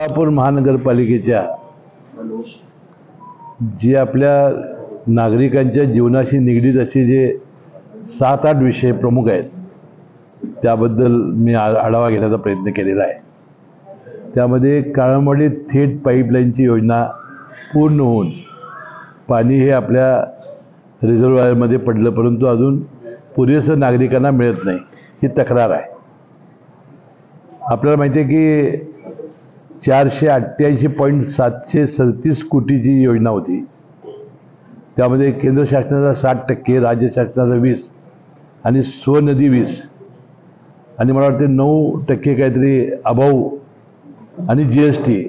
कोल्हापूर महानगरपालिकेच्या जे आपल्या नागरिकांच्या जीवनाशी निगडीत असे जे 7-8 विषय प्रमुख आहेत त्याबद्दल मी आढावा घेण्याचा प्रयत्न केलेला आहे। त्यामध्ये काळमवाडी थेट पाईपलाईनची योजना पूर्ण होऊन पाणी हे आपल्या रिझर्व्हायरमध्ये पडलं, परंतु अजून पुरेसं नागरिकांना मिळत नाही, ही तक्रार आहे। आपल्याला माहिती आहे की 488.737 कोटीची योजना होती। त्यामध्ये केंद्र शासनाचा 60%, राज्य शासनाचा 20% आणि स्वनिधी 20%, आणि मला वाटते 9% काहीतरी अभाव आणि जीएसटी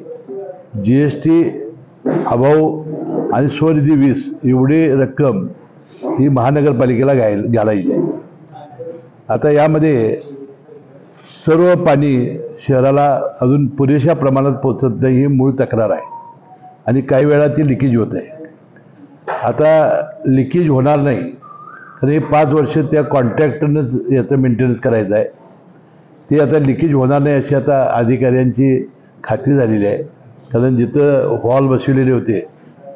अभाव आणि स्वनिधी 20% एवढी रक्कम ही महानगरपालिकेला घालायची आहे। आता यामध्ये सर्व पाणी शहराला अजून पुरेशा प्रमाणात पोहोचत नाही, ही मूळ तक्रार आहे आणि काही वेळा ती लिकेज होत आहे। आता लिकेज होणार नाही तर हे 5 वर्ष त्या कॉन्ट्रॅक्टरनंच याचं मेंटेनन्स करायचं आहे। ते आता लिकेज होणार नाही अशी आता अधिकाऱ्यांची खात्री झालेली आहे, कारण जिथं हॉल बसविलेले होते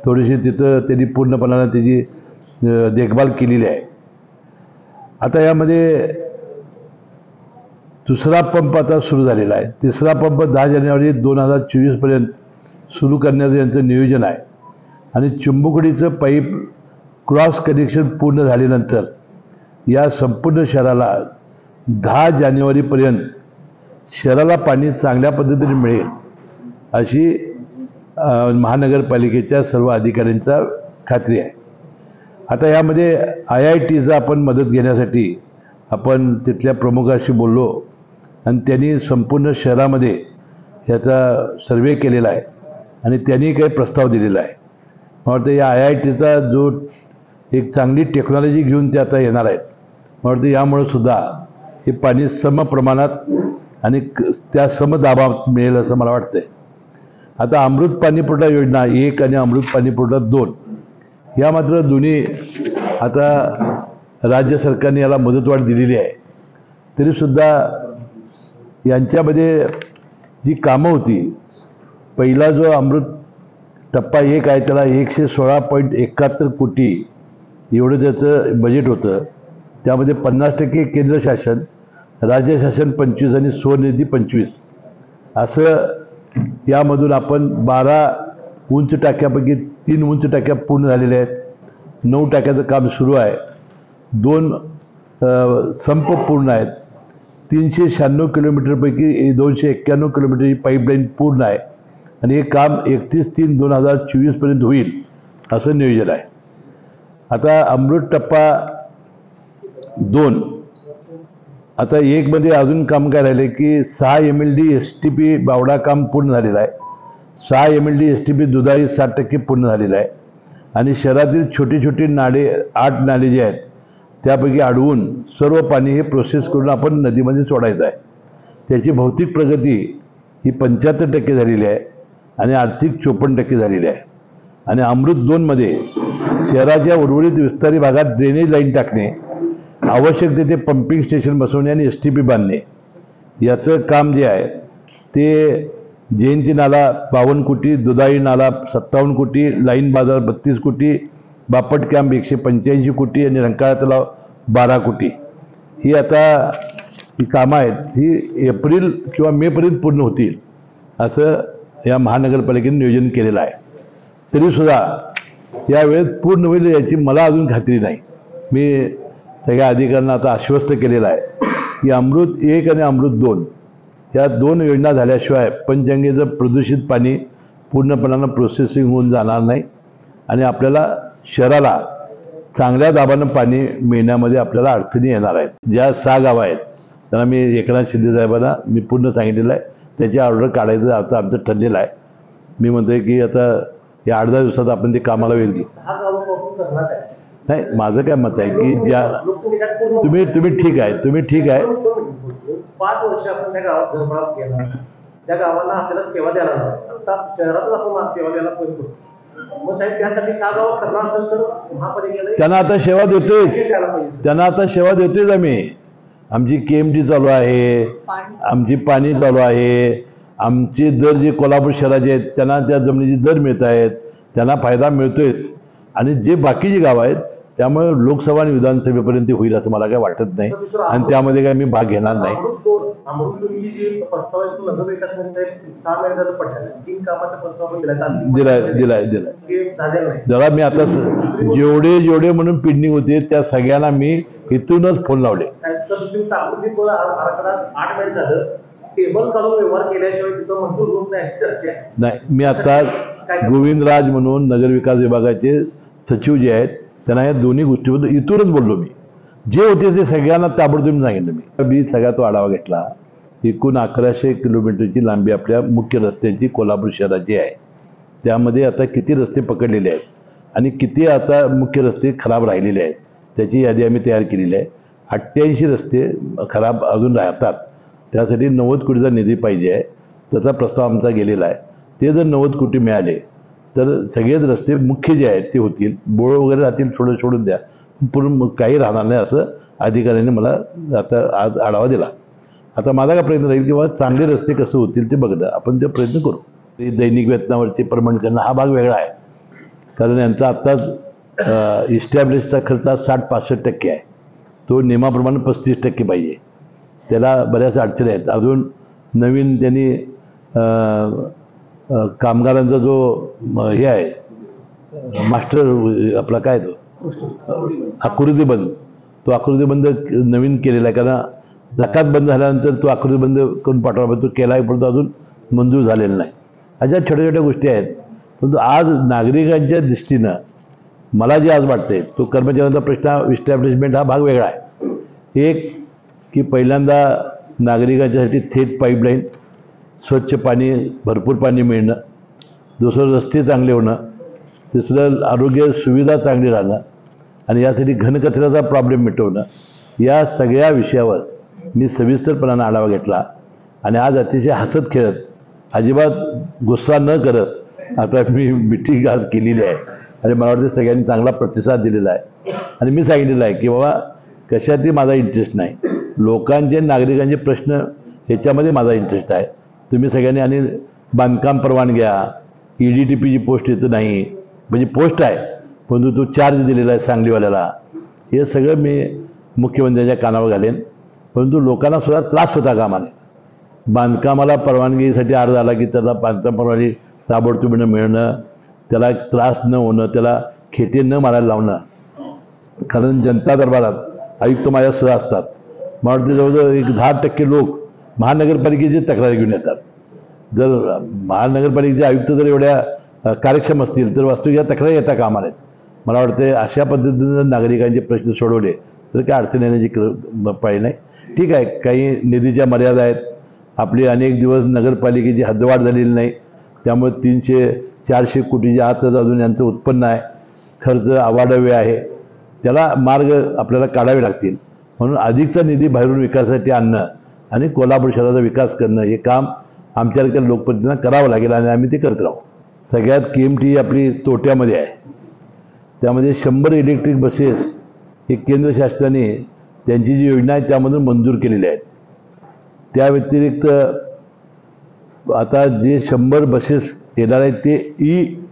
थोडीशी तिथं त्यांनी पूर्णपणानं त्याची देखभाल केलेली आहे। आता यामध्ये दुसरा पंप आता सुरू झालेला आहे। तिसरा पंप 10 जानेवारी 2024 पर्यंत सुरू करण्याचं यांचं नियोजन आहे आणि चिंबुकडीचं पाईप क्रॉस कनेक्शन पूर्ण झाल्यानंतर या संपूर्ण शहराला 10 जानेवारीपर्यंत शहराला पाणी चांगल्या पद्धतीने मिळेल अशी महानगरपालिकेच्या सर्व अधिकाऱ्यांचा खात्री आहे। आता यामध्ये IITचा आपण मदत घेण्यासाठी आपण तिथल्या प्रमुखाशी बोललो आणि त्यांनी संपूर्ण शहरामध्ये याचा सर्वे केलेला आहे आणि त्यांनी काही प्रस्ताव दिलेला आहे। मला वाटतं या IITचा जो एक चांगली टेक्नॉलॉजी घेऊन ते आता येणार आहेत, मला वाटतं यामुळे सुद्धा हे पाणी सम प्रमाणात आणि त्या समदाबात मिळेल असं मला वाटतंय। आता अमृत पाणी पुरवठा योजना 1 आणि अमृत पाणी पुरवठा 2 या मात्र दोन्ही आता राज्य सरकारने याला मुदतवाढ दिलेली आहे, तरीसुद्धा यांच्यामध्ये जी कामं होती, पहिला जो अमृत टप्पा 1 आहे त्याला 116.71 कोटी एवढं त्याचं बजेट होतं। त्यामध्ये 50% केंद्र शासन, राज्य शासन 25% आणि स्वनिधी 25%, असं यामधून आपण 12 उंच टाक्यापैकी 3 उंच टाक्या पूर्ण झालेल्या आहेत, 9 टाक्याचं काम सुरू आहे, 2 संप पूर्ण आहेत, 396 किलोमीटरपैकी 291 किलोमीटर ही पाईपलाईन पूर्ण आहे आणि हे काम 31/3/2024 पर्यंत होईल असं नियोजन आहे। आता अमृत टप्पा 2 आता 1 मध्ये अजून काम काय राहिले की 6 MLD STP बावडा काम पूर्ण झालेलं आहे, 6 MLD STP दुधाई 60% पूर्ण झालेलं आहे आणि शहरातील छोटी छोटी नाले 8 नाले जे आहेत त्यापैकी अडवून सर्व पाणी हे प्रोसेस करून आपण नदीमध्ये सोडायचं आहे। त्याची भौतिक प्रगती ही 75% झालेली आहे आणि आर्थिक 54% झालेली आहे। आणि अमृत 2 मध्ये शहराच्या उर्वरित विस्तारी भागात ड्रेनेज लाईन टाकणे, आवश्यक तेथे पंपिंग स्टेशन बसवणे आणि STP बांधणे याचं काम जे आहे ते जयंती नाला 52 कोटी, दुधाई नाला 57 कोटी, लाईन बाजार 32 कोटी, बापट कॅम्प 185 कोटी आणि रंकाळा तलाव 12 कोटी ही आता ही कामं आहेत, ही एप्रिल किंवा मे पर्यंत पूर्ण होतील असं या महानगरपालिकेने नियोजन केलेलं आहे। तरीसुद्धा यावेळेस पूर्ण होईल याची मला अजून खात्री नाही। मी सगळ्या अधिकाऱ्यांना आता आश्वस्त केलेलं आहे की अमृत 1 आणि अमृत 2 या 2 योजना झाल्याशिवाय पंचगंगेचं प्रदूषित पाणी पूर्णपणानं प्रोसेसिंग होऊन जाणार नाही आणि आपल्याला शहराला चांगल्या दाबानं पाणी मिळण्यामध्ये आपल्याला अडचणी येणार आहेत। ज्या 6 गावं आहेत त्यांना मी एकनाथ शिंदे साहेबांना मी पूर्ण सांगितलेलं आहे, त्याची ऑर्डर काढायचं आता आमचं ठरलेलं आहे। मी म्हणतोय की आता या 8-10 दिवसात आपण ते कामाला वेळ घेऊ। नाही, माझं काय मत आहे की ज्या तुम्ही ठीक आहे 5 वर्ष आपण त्या गावात धर्मात गेला, त्या गावाला आपल्याला सेवा द्यायला आता शहरातच आपण सेवा द्यायला पाहिजे। मग साहेब त्यासाठी 6 गावात करणार असेल तर महापालिकेला त्यांना आता सेवा देतोय आम्ही। आमची KMT चालू आहे, आमची पाणी चालू आहे, आमचे दर जे कोल्हापूर शहराचे आहेत त्यांना त्या जमिनीचे दर मिळत आहेत, त्यांना फायदा मिळतोयच. आणि जे बाकीची गावं आहेत त्यामुळे लोकसभा आणि विधानसभेपर्यंत होईल असं मला काय वाटत नाही, आणि त्यामध्ये काय मी भाग घेणार नाही. अमृतची जी प्रस्ताव आहे तो नगरविकास मंत्री 6 महिने झालं पडलेला आहे. 3 कामाचा प्रस्ताव दिलाय. ते झालेलं नाही. जरा मी आता जेवढे म्हणून पेंडिंग होते त्या सगळ्यांना मी इथूनच फोन लावले. आराखडा 8 महिने झालं टेबल काढून व्यवहार केल्याशिवाय तिथं मंजूर होत नाही अशी चर्चा आहे. नाही, मी आता गोविंदराज म्हणून नगरविकास विभागाचे सचिव जे आहेत त्यांना या दोन्ही गोष्टीबद्दल इथूनच बोललो. मी जे होते ते सगळ्यांना ताबडतोब सांगितलं. मी सगळा तो आढावा घेतला. एकूण 1100 किलोमीटरची लांबी आपल्या मुख्य रस्त्यांची कोल्हापूर शहराची आहे. त्यामध्ये आता किती रस्ते पकडलेले आहेत आणि किती आता मुख्य रस्ते खराब राहिलेले आहेत त्याची यादी आम्ही तयार केलेली आहे. 88 रस्ते खराब अजून राहतात. त्यासाठी 90 कोटीचा निधी पाहिजे आहे. त्याचा प्रस्ताव आमचा गेलेला आहे. ते जर 90 कोटी मिळाले तर सगळेच रस्ते मुख्य जे आहेत ते होतील. बोळ वगैरे राहतील, थोडं सोडून द्या, पूर्ण काही राहणार नाही असं अधिकाऱ्यांनी मला आता आज आढावा दिला. आता माझा काय प्रयत्न राहील की बाबा चांगले रस्ते कसं होतील ते बघणं, आपण ते प्रयत्न करू. दैनिक वेतनावरचे प्रमाण करणं हा भाग वेगळा आहे, कारण यांचा आत्ताच इस्टॅब्लिशचा खर्च 60-65% आहे. तो नियमाप्रमाणे 35% पाहिजे. त्याला बऱ्याच अडचणी आहेत. अजून नवीन त्यांनी कामगारांचा जो हे आहे मास्टर आपला काय तो आकृतीबंद, तो आकृतीबंद नवीन केलेला आहे. कारण जकात बंद झाल्यानंतर तो आकृतीबंद करून पाठवावा, तो केला आहे परंतु अजून मंजूर झालेला नाही. अशा छोट्या छोट्या गोष्टी आहेत. परंतु आज नागरिकांच्या दृष्टीनं मला जे आज वाटते तो कर्मचाऱ्यांचा प्रश्न इस्टॅब्लिशमेंट हा भाग वेगळा आहे. एक की पहिल्यांदा नागरिकांच्यासाठी थेट पाईपलाईन, स्वच्छ पाणी, भरपूर पाणी मिळणं. दुसरं रस्ते चांगले होणं. तिसरं आरोग्य सुविधा चांगली राहणं. आणि यासाठी घनकचऱ्याचा प्रॉब्लेम मिटवणं. या सगळ्या विषयावर मी सविस्तरपणानं आढावा घेतला आणि आज अतिशय हसत खेळत, अजिबात गुस्सा न करत आता मी मिटिंग आज केलेली आहे. आणि मला वाटतं सगळ्यांनी चांगला प्रतिसाद दिलेला आहे. आणि मी सांगितलेलं आहे की बाबा कशातही माझा इंटरेस्ट नाही, लोकांचे नागरिकांचे प्रश्न ह्याच्यामध्ये माझा इंटरेस्ट आहे. तुम्ही सगळ्यांनी आणि बांधकाम परवानग्या, EDTPची पोस्ट इथं नाही, म्हणजे पोस्ट आहे परंतु तो चार्ज दिलेला आहे सांगलीवाल्याला, हे सगळं मी मुख्यमंत्र्यांच्या कानावर घालेन. परंतु लोकांना सुद्धा त्रास होता कामा नये. बांधकामाला परवानगीसाठी अर्ज आला की त्याला बांधकाम परवानगी ताबडतोबीनं मिळणं, त्याला त्रास न होणं, त्याला खेटे न मारायला लावणं. कारण जनता दरबारात आयुक्त माझ्यासह असतात. मला वाटतं जवळजवळ 10% लोक महानगरपालिकेची तक्रारी घेऊन येतात. जर महानगरपालिकेचे आयुक्त जर एवढ्या कार्यक्षम असतील तर वास्तविक या तक्रारी येता कामा नयेत. मला वाटतं अशा पद्धतीनं नागरिकांचे प्रश्न सोडवले तर काय अडचण येण्याची पाळी नाही. ठीक आहे, काही निधीच्या मर्यादा आहेत. आपली अनेक दिवस नगरपालिकेची हद्दवाढ झालेली नाही, त्यामुळे 300-400 कोटीच्या आतच अजून यांचं उत्पन्न आहे. खर्च अवाढव्य आहे. त्याला मार्ग आपल्याला काढावे लागतील. म्हणून अधिकचा निधी बाहेरून विकासासाठी आणणं आणि कोल्हापूर शहराचा विकास करणं हे काम आमच्यासारख्या लोकप्रतिनिधींना करावं लागेल आणि आम्ही ते करत राहू. सगळ्यात KMT आपली तोट्यामध्ये आहे. त्यामध्ये 100 इलेक्ट्रिक बसेस हे केंद्र शासनाने त्यांची जी योजना आहे त्यामधून मंजूर केलेल्या आहेत. त्या व्यतिरिक्त आता जे 100 बसेस येणार आहेत ते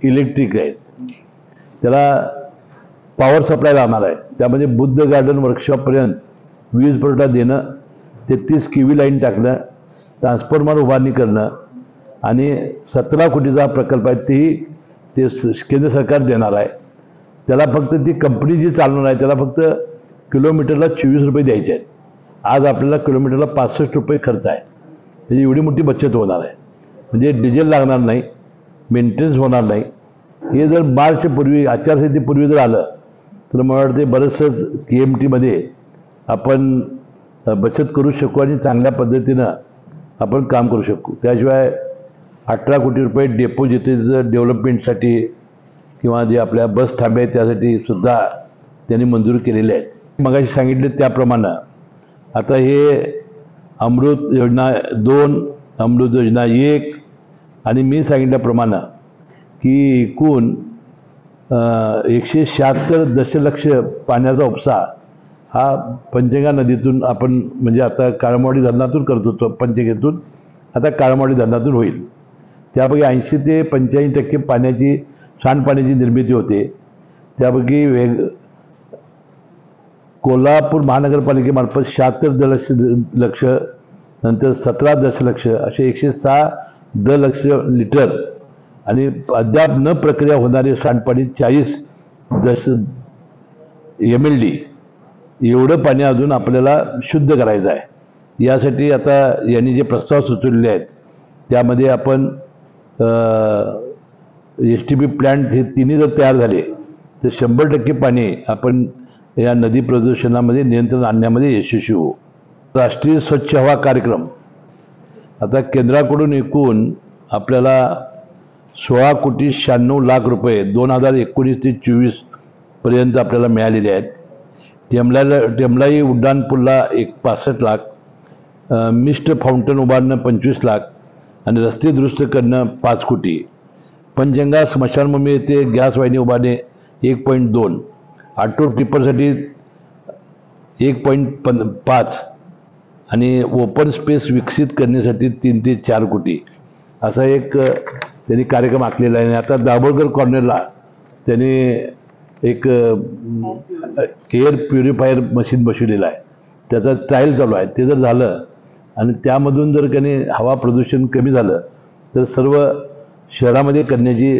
इलेक्ट्रिक आहेत. त्याला पॉवर सप्लाय लागणार आहे. त्यामध्ये बुद्ध गार्डन वर्कशॉपपर्यंत वीज पुरवठा देणं, 33 KV लाईन टाकणं, ट्रान्सफॉर्मर उभारणी करणं आणि 17 कोटीचा प्रकल्प आहे तेही ते केंद्र सरकार देणार आहे. त्याला फक्त ती कंपनी जी चालवणार आहे त्याला फक्त किलोमीटरला 24 रुपये द्यायचे आहेत. आज आपल्याला किलोमीटरला 65 रुपये खर्च आहे. त्याची एवढी मोठी बचत होणार आहे. म्हणजे डिझेल लागणार नाही, मेंटेनन्स होणार नाही. हे जर मार्चपूर्वी आचारसंहितेपूर्वी जर आलं तर मला वाटते बरंचसंच KMTमध्ये आपण बचत करू शकू आणि चांगल्या पद्धतीनं आपण काम करू शकू. त्याशिवाय 18 कोटी रुपये डेपो जिथे डेव्हलपमेंटसाठी किंवा जे आपल्या बस थांबे आहेत त्यासाठी सुद्धा त्यांनी मंजूर केलेले आहेत. मगाशी सांगितले त्याप्रमाणे आता हे अमृत योजना 2, अमृत योजना 1 आणि मी सांगितल्याप्रमाणे की एकूण 176 दशलक्ष पाण्याचा उपसा हा पंचगंगा नदीतून आपण म्हणजे आता काळमवाडी धरणातून करत होतो, पंचगंगेतून आता काळमाडी धरणातून होईल. त्यापैकी 80 ते 85% पाण्याची सांडपाण्याची निर्मिती होते. त्यापैकी कोल्हापूर महानगरपालिकेमार्फत 76 दशलक्ष, नंतर 17 दशलक्ष असे 106 दशलक्ष लिटर आणि अद्याप न प्रक्रिया होणारे सांडपाणी 40 MLD एवढं पाणी अजून आपल्याला शुद्ध करायचं आहे. यासाठी आता यांनी जे प्रस्ताव सुचवलेले आहेत त्यामध्ये आपण STP प्लॅन्ट हे तिन्ही जर तयार झाले तर 100% पाणी आपण या नदी प्रदूषणामध्ये नियंत्रण आणण्यामध्ये यशस्वी होऊ. राष्ट्रीय स्वच्छ हवा कार्यक्रम आता केंद्राकडून एकूण आपल्याला 16,96,00,000 रुपये 2019 ते 24 पर्यंत आपल्याला मिळालेले आहेत. टेमलाई उड्डाणपूलला 65 लाख, मिस्ट फाउंटन उभारणं 25 लाख आणि रस्ते दुरुस्त करणं 5 कोटी, पंचगंगा स्मशानभूमी येथे गॅस वाहिनी उभारणे 1.2, ऑटो टिप्परसाठी 1.5 आणि ओपन स्पेस विकसित करण्यासाठी 3 ते 4 कोटी असा एक त्यांनी कार्यक्रम आखलेला आहे. आता दाभोळकर कॉर्नरला त्यांनी एक एअर प्युरिफायर मशीन बसवलेलं आहे. त्याचा ट्रायल चालू आहे. ते जर झालं आणि त्यामधून जर काही हवा प्रदूषण कमी झालं तर सर्व शहरामध्ये करण्याची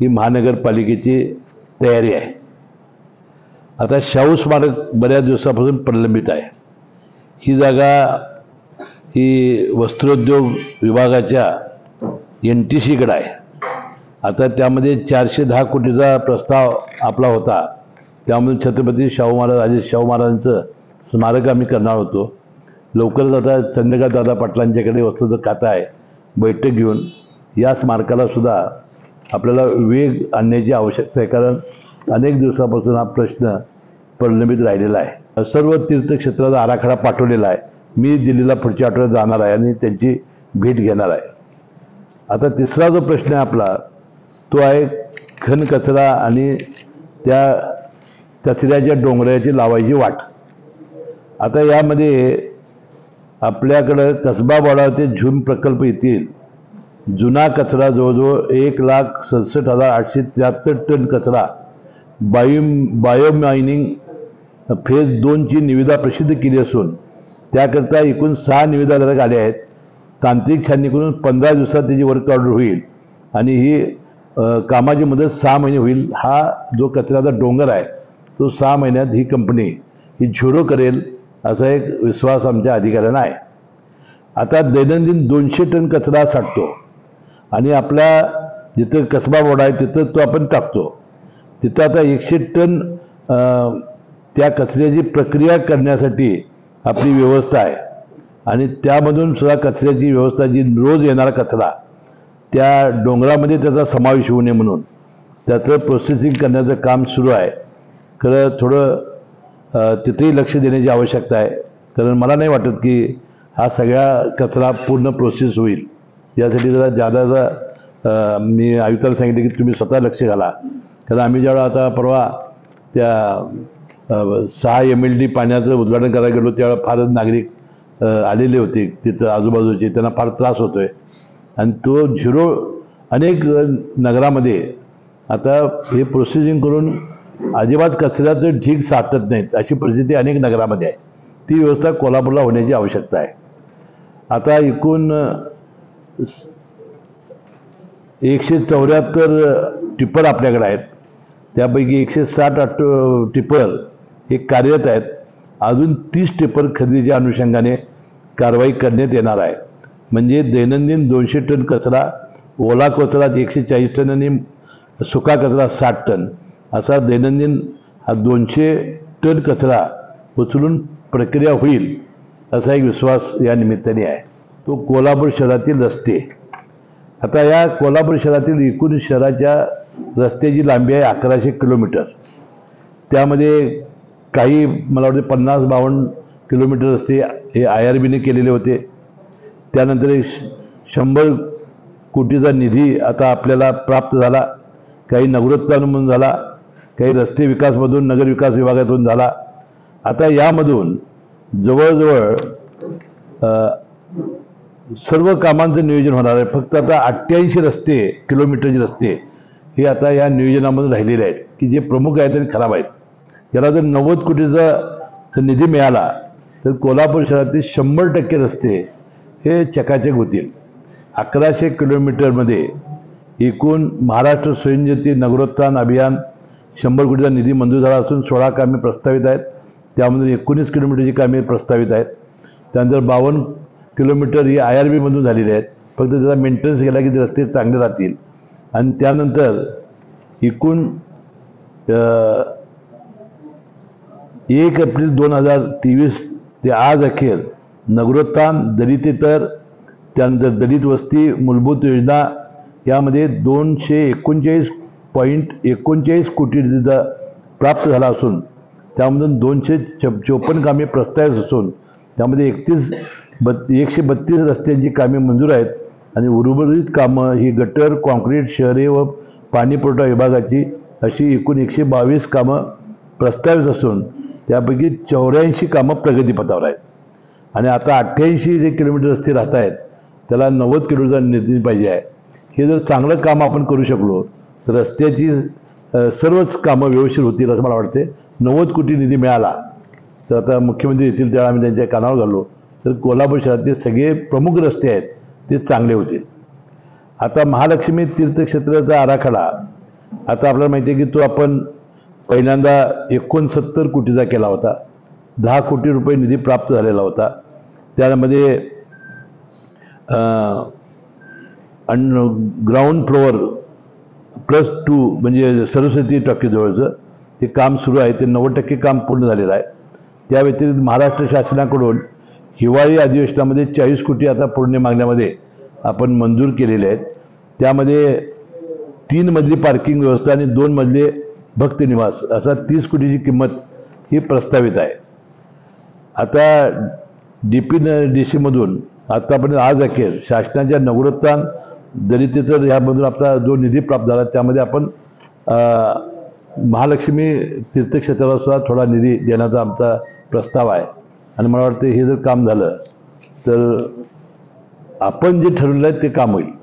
ही महानगरपालिकेची तयारी आहे. आता शाहू स्मारक बऱ्याच दिवसापासून प्रलंबित आहे. ही जागा ही वस्त्रोद्योग विभागाच्या NTCकडे आहे. आता त्यामध्ये 410 कोटीचा प्रस्ताव आपला होता. त्यामधून छत्रपती शाहू महाराज राजे शाहू महाराजांचं स्मारक आम्ही करणार होतो. लवकरच आता चंद्रकांत दादा पाटलांच्याकडे वस्तूचं खातं आहे. बैठक घेऊन या स्मारकाला सुद्धा आपल्याला वेग आणण्याची आवश्यकता आहे, कारण अनेक दिवसापासून हा प्रश्न प्रलंबित राहिलेला आहे. सर्व तीर्थक्षेत्राचा आराखडा पाठवलेला आहे. मी दिल्लीला पुढच्या आठवड्यात जाणार आहे आणि त्यांची भेट घेणार आहे. आता तिसरा जो प्रश्न आहे आपला तो आहे घन कचरा आणि त्या कचऱ्याच्या डोंगराची लावायची वाट. आता यामध्ये आपल्याकडं कसबा बोर्डा ते झूम प्रकल्प येतील. जुना कचरा जवळजवळ 1,67,873 टन कचरा बायोमायनिंग फेज 2ची निविदा प्रसिद्ध केली असून त्याकरता एकूण 6 निविदा आले आहेत. तांत्रिक छाननीकडून 15 दिवसात त्याची वर्क ऑर्डर होईल आणि ही कामाची मुदत 6 महिने होईल. हा जो कचऱ्याचा डोंगर आहे तो 6 महिन्यात ही कंपनी ही झिरो करेल असा एक विश्वास आमच्या अधिकाऱ्यांना आहे. आता दैनंदिन 200 टन कचरा साठतो आणि आपल्या जिथं कसबा बोर्ड आहे तिथं तो आपण टाकतो. तिथं आता 100 टन त्या कचऱ्याची प्रक्रिया करण्यासाठी आपली व्यवस्था आहे आणि त्यामधून सुद्धा कचऱ्याची व्यवस्था जी रोज येणारा कचरा त्या डोंगरामध्ये त्याचा समावेश होऊ नये म्हणून त्याचं प्रोसेसिंग करण्याचं काम सुरू आहे. खरं थोडं तिथेही लक्ष देण्याची आवश्यकता आहे, कारण मला नाही वाटत की हा सगळा कचरा पूर्ण प्रोसेस होईल. यासाठी जरा जादाचा मी आयुक्ताला सांगितलं की तुम्ही स्वतः लक्ष घाला, कारण आम्ही जेव्हा आता परवा त्या 6 MLD पाण्याचं उद्घाटन करायला गेलो त्यावेळेला फारच नागरिक आलेले होते तिथं आजूबाजूचे. त्यांना फार त्रास होतोय आणि तो झिरो अनेक नगरामध्ये आता हे प्रोसेसिंग करून अजिबात कचऱ्याचं ढीग साठत नाहीत अशी परिस्थिती अनेक नगरामध्ये आहे. ती व्यवस्था कोल्हापूरला होण्याची आवश्यकता आहे. आता एकूण 174 टिप्पर आपल्याकडे आहेत. त्यापैकी 160 टिप्पर हे कार्यरत आहेत. अजून 30 टिप्पर खरेदीच्या अनुषंगाने कारवाई करण्यात येणार आहे. म्हणजे दैनंदिन 200 टन कचरा, ओला कचरा 140 टन आणि सुका कचरा 60 टन असा दैनंदिन हा 200 टन कचरा उचलून प्रक्रिया होईल असा एक विश्वास या निमित्ताने आहे. तो कोल्हापूर शहरातील रस्ते. आता या कोल्हापूर शहरातील एकूण शहराच्या रस्त्याची लांबी आहे 1100 किलोमीटर. त्यामध्ये काही मला वाटते 50-52 किलोमीटर रस्ते हे IRBने केलेले होते. त्यानंतर 100 कोटीचा निधी आता आपल्याला प्राप्त झाला. काही नगरोत्थानमधून झाला, काही रस्ते विकासमधून नगर विकास विभागातून झाला. आता यामधून जवळजवळ सर्व कामांचं नियोजन होणार आहे. फक्त आता 88 रस्ते किलोमीटरचे रस्ते हे आता या नियोजनामध्ये राहिलेले आहेत की जे प्रमुख आहेत आणि खराब आहेत. त्याला जर 90 कोटीचा जर निधी मिळाला तर कोल्हापूर शहरातील 100% रस्ते हे चकाचक होतील. 1100 किलोमीटरमध्ये एकूण महाराष्ट्र स्वयंज्योती नगरोत्थान अभियान 100 कोटीचा निधी मंजूर झाला असून 16 कामे प्रस्तावित आहेत. त्यामधून 19 किलोमीटरची कामे प्रस्तावित आहेत. त्यानंतर 52 किलोमीटर ही IRB मधून झालेली आहेत. फक्त त्याचा मेंटेनन्स केला की ते रस्ते चांगले राहतील. आणि त्यानंतर एकूण 1 एप्रिल 2023 ते आज अखेर नगरोत्थान, दलितेतर, त्यानंतर दलित वस्ती मूलभूत योजना यामध्ये 239.39 कोटी निधी प्राप्त झाला असून त्यामधून 254 कामे प्रस्तावित असून त्यामध्ये 132 रस्त्यांची कामे मंजूर आहेत. आणि उर्वरित कामं ही गटर, कॉन्क्रीट, शहरे व पाणी पुरवठा विभागाची अशी एकूण 122 कामं प्रस्तावित असून त्यापैकी 84 कामं प्रगतीपथावर आहेत. आणि आता 88 जे किलोमीटर रस्ते राहत आहेत त्याला 90 किलोमीटरचा निधी पाहिजे आहे. हे जर चांगलं काम आपण करू शकलो तर रस्त्याची सर्वच कामं व्यवस्थित होतील असं मला वाटते. 90 कोटी निधी मिळाला तर आता मुख्यमंत्री येतील त्यावेळा आम्ही त्यांच्या कानावर घाललो तर कोल्हापूर शहरातील सगळे प्रमुख रस्ते आहेत ते चांगले होतील. आता महालक्ष्मी तीर्थक्षेत्राचा आराखडा आता आपल्याला माहिती आहे की तो आपण पहिल्यांदा 69 कोटीचा केला होता. 10 कोटी रुपये निधी प्राप्त झालेला होता. त्यामध्ये ग्राउंड फ्लोअर +2 म्हणजे सरस्वती टॉकीजवळचं ते काम सुरू आहे. ते 90% काम पूर्ण झालेलं आहे. त्या व्यतिरिक्त महाराष्ट्र शासनाकडून हिवाळी अधिवेशनामध्ये 40 कोटी आता पूर्ण मागण्यामध्ये आपण मंजूर केलेले आहेत. त्यामध्ये 3 मजली पार्किंग व्यवस्था आणि 2 मजले भक्त निवास असा 30 कोटीची किंमत ही प्रस्तावित आहे. आता DPDC मधून आतापर्यंत आज अखेर शासनाच्या नगरोत्थान, दलितेतर ह्यामधून आता जो निधी प्राप्त झाला त्यामध्ये आपण महालक्ष्मी तीर्थक्षेत्राला सुद्धा थोडा निधी देण्याचा आमचा प्रस्ताव आहे. आणि मला वाटतं हे जर काम झालं तर आपण जे ठरवलं आहे ते काम होईल.